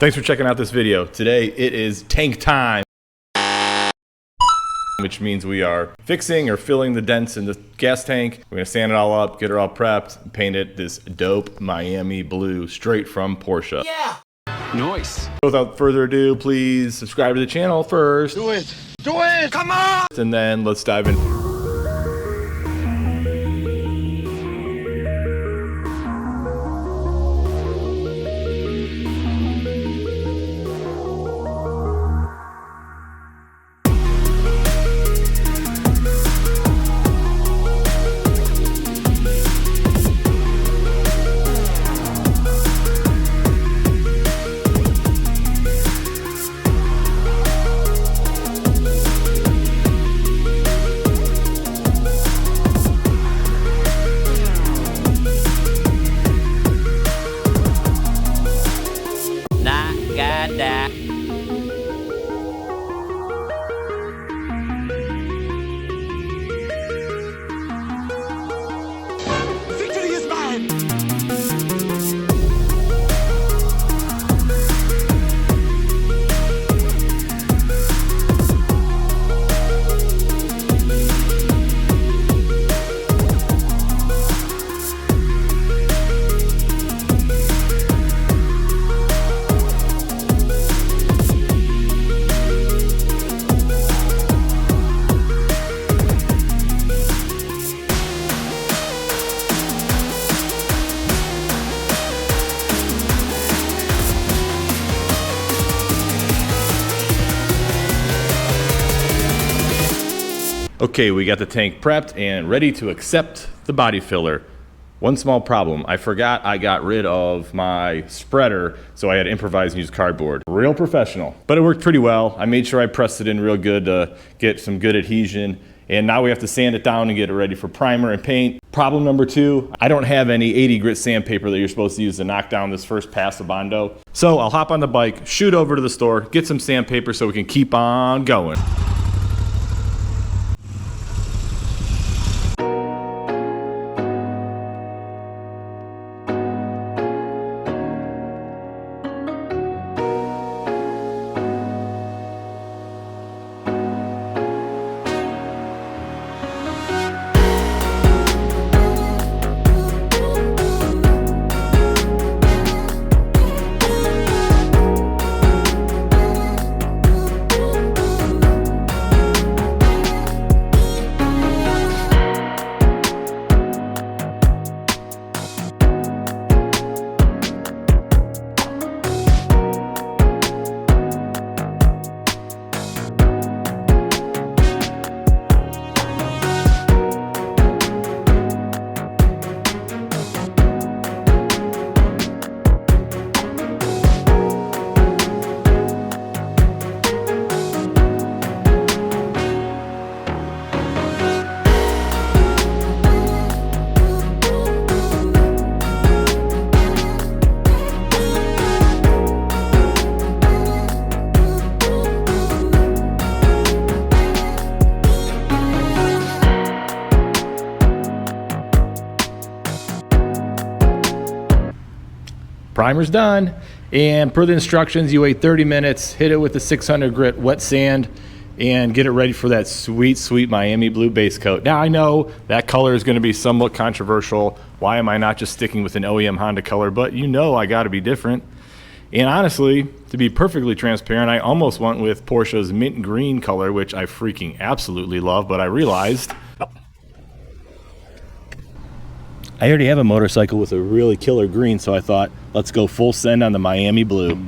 Thanks for checking out this video. Today it is tank time, which means we are fixing or filling the dents in the gas tank. We're gonna sand it all up, get it all prepped, and paint it this dope Miami blue straight from Porsche. Yeah! Nice. Without further ado, please subscribe to the channel first. Do it! Do it! Come on! And then let's dive in. Victory is mine! Okay, we got the tank prepped and ready to accept the body filler. One small problem, I forgot I got rid of my spreader, so I had to improvise and use cardboard. Real professional, but it worked pretty well. I made sure I pressed it in real good to get some good adhesion, and now we have to sand it down and get it ready for primer and paint. Problem number two, I don't have any 80 grit sandpaper that you're supposed to use to knock down this first pass of Bondo. So I'll hop on the bike, shoot over to the store, get some sandpaper so we can keep on going. Primer's done, and per the instructions, you wait 30 minutes, hit it with the 600 grit wet sand, and get it ready for that sweet, sweet Miami blue base coat. Now I know that color is going to be somewhat controversial. Why am I not just sticking with an OEM Honda color? But you know I got to be different. And honestly, to be perfectly transparent, I almost went with Porsche's mint green color, which I freaking absolutely love, but I realized I already have a motorcycle with a really killer green, so I thought, let's go full send on the Miami blue.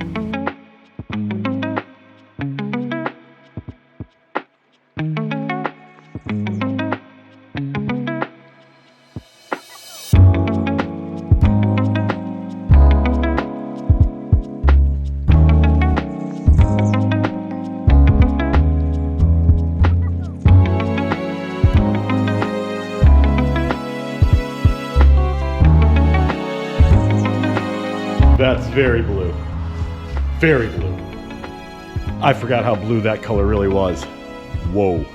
That's very blue. Very blue. I forgot how blue that color really was. Whoa.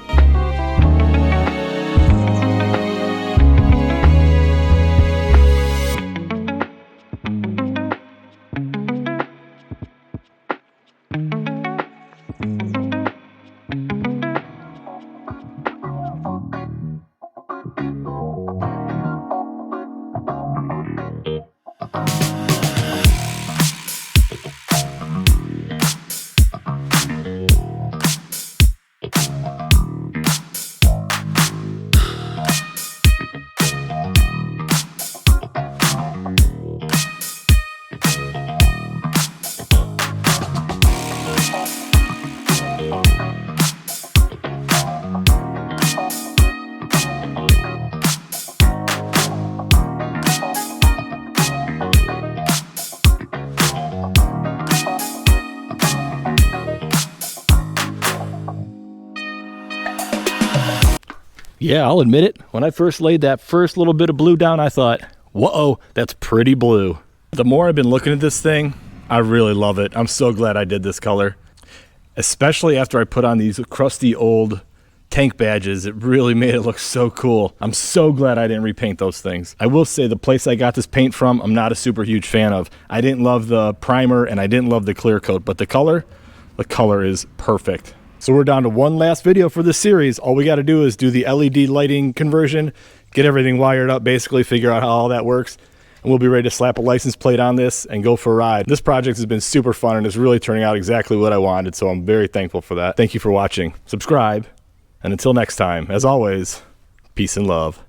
Yeah, I'll admit it. When I first laid that first little bit of blue down, I thought, whoa, that's pretty blue. The more I've been looking at this thing, I really love it. I'm so glad I did this color. Especially after I put on these crusty old tank badges, it really made it look so cool. I'm so glad I didn't repaint those things. I will say the place I got this paint from, I'm not a super huge fan of. I didn't love the primer and I didn't love the clear coat, but the color is perfect. So we're down to one last video for this series. All we got to do is do the LED lighting conversion, get everything wired up, basically figure out how all that works, and we'll be ready to slap a license plate on this and go for a ride. This project has been super fun and is really turning out exactly what I wanted, so I'm very thankful for that. Thank you for watching. Subscribe, and until next time, as always, peace and love.